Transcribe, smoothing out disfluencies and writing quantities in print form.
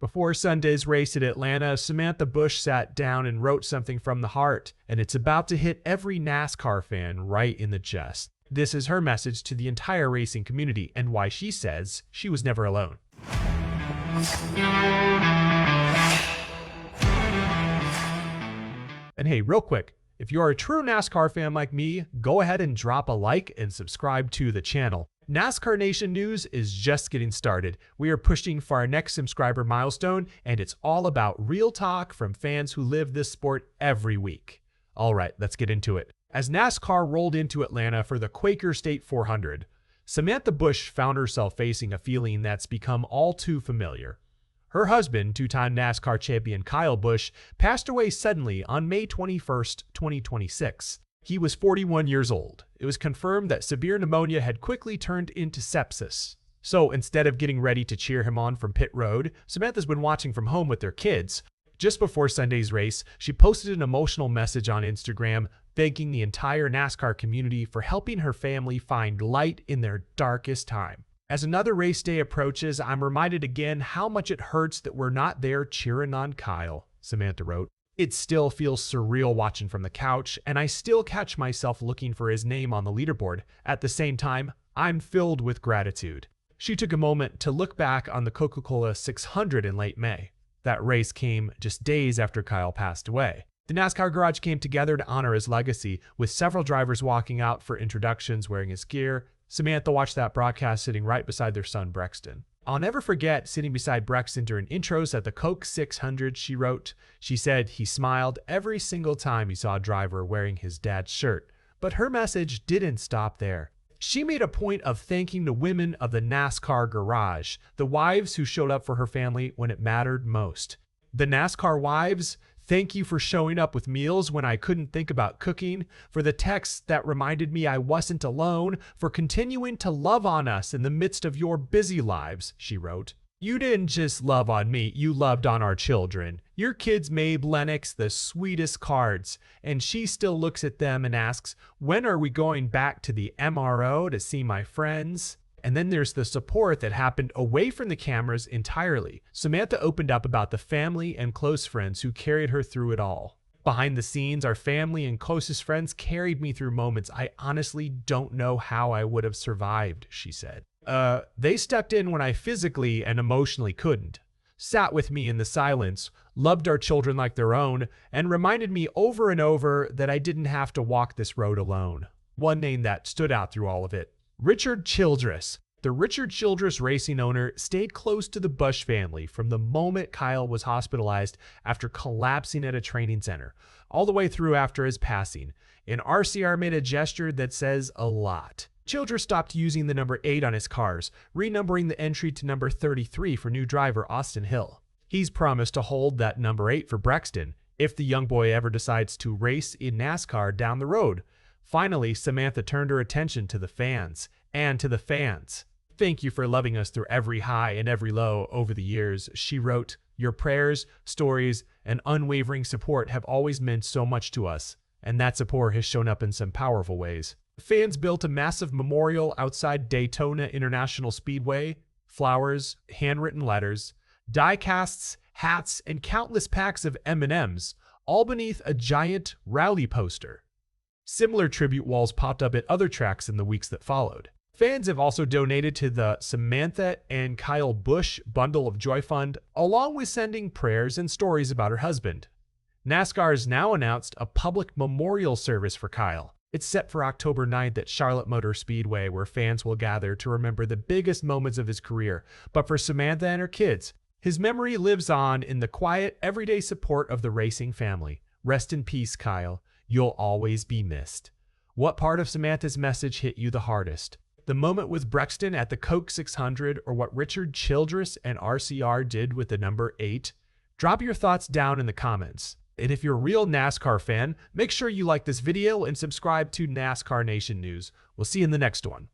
Before Sunday's race at Atlanta, Samantha Busch sat down and wrote something from the heart, and it's about to hit every NASCAR fan right in the chest. This is her message to the entire racing community and why she says she was never alone. And hey, real quick, if you're a true NASCAR fan like me, go ahead and drop a like and subscribe to the channel. NASCAR Nation news is just getting started. We are pushing for our next subscriber milestone, and it's all about real talk from fans who live this sport every week. All right, let's get into it. As NASCAR rolled into Atlanta for the Quaker State 400, Samantha Busch found herself facing a feeling that's become all too familiar. Her husband, two-time NASCAR champion Kyle Busch, passed away suddenly on May 21st, 2026. He was 41 years old. It was confirmed that severe pneumonia had quickly turned into sepsis. So instead of getting ready to cheer him on from pit road, Samantha's been watching from home with their kids. Just before Sunday's race, she posted an emotional message on Instagram thanking the entire NASCAR community for helping her family find light in their darkest time. As another race day approaches, I'm reminded again how much it hurts that we're not there cheering on Kyle, Samantha wrote. It still feels surreal watching from the couch, and I still catch myself looking for his name on the leaderboard. At the same time, I'm filled with gratitude. She took a moment to look back on the Coca-Cola 600 in late May. That race came just days after Kyle passed away. The NASCAR garage came together to honor his legacy, with several drivers walking out for introductions wearing his gear. Samantha watched that broadcast sitting right beside their son, Brexton. I'll never forget sitting beside Brexton during intros at the Coke 600, she wrote. She said he smiled every single time he saw a driver wearing his dad's shirt. But her message didn't stop there. She made a point of thanking the women of the NASCAR garage, the wives who showed up for her family when it mattered most. The NASCAR wives, thank you for showing up with meals when I couldn't think about cooking, for the texts that reminded me I wasn't alone, for continuing to love on us in the midst of your busy lives, she wrote. You didn't just love on me, you loved on our children. Your kids made Lennox the sweetest cards, and she still looks at them and asks, when are we going back to the MRO to see my friends? And then there's the support that happened away from the cameras entirely. Samantha opened up about the family and close friends who carried her through it all. Behind the scenes, our family and closest friends carried me through moments I honestly don't know how I would have survived, she said. They stepped in when I physically and emotionally couldn't, sat with me in the silence, loved our children like their own, and reminded me over and over that I didn't have to walk this road alone. One name that stood out through all of it: Richard Childress. The Richard Childress racing owner stayed close to the Busch family from the moment Kyle was hospitalized after collapsing at a training center, all the way through after his passing. And RCR made a gesture that says a lot. Childress stopped using the number 8 on his cars, renumbering the entry to number 33 for new driver Austin Hill. He's promised to hold that number 8 for Brexton if the young boy ever decides to race in NASCAR down the road. Finally, Samantha turned her attention to the fans. And to the fans, thank you for loving us through every high and every low over the years, she wrote. Your prayers, stories, and unwavering support have always meant so much to us, and that support has shown up in some powerful ways. Fans built a massive memorial outside Daytona International Speedway, flowers, handwritten letters, die casts, hats, and countless packs of M&Ms, all beneath a giant rally poster. Similar tribute walls popped up at other tracks in the weeks that followed. Fans have also donated to the Samantha and Kyle Busch Bundle of Joy Fund, along with sending prayers and stories about her husband. NASCAR has now announced a public memorial service for Kyle. It's set for October 9th at Charlotte Motor Speedway, where fans will gather to remember the biggest moments of his career. But for Samantha and her kids, his memory lives on in the quiet, everyday support of the racing family. Rest in peace, Kyle. You'll always be missed. What part of Samantha's message hit you the hardest? The moment with Brexton at the Coke 600, or what Richard Childress and RCR did with the number 8? Drop your thoughts down in the comments. And if you're a real NASCAR fan, make sure you like this video and subscribe to NASCAR Nation News. We'll see you in the next one.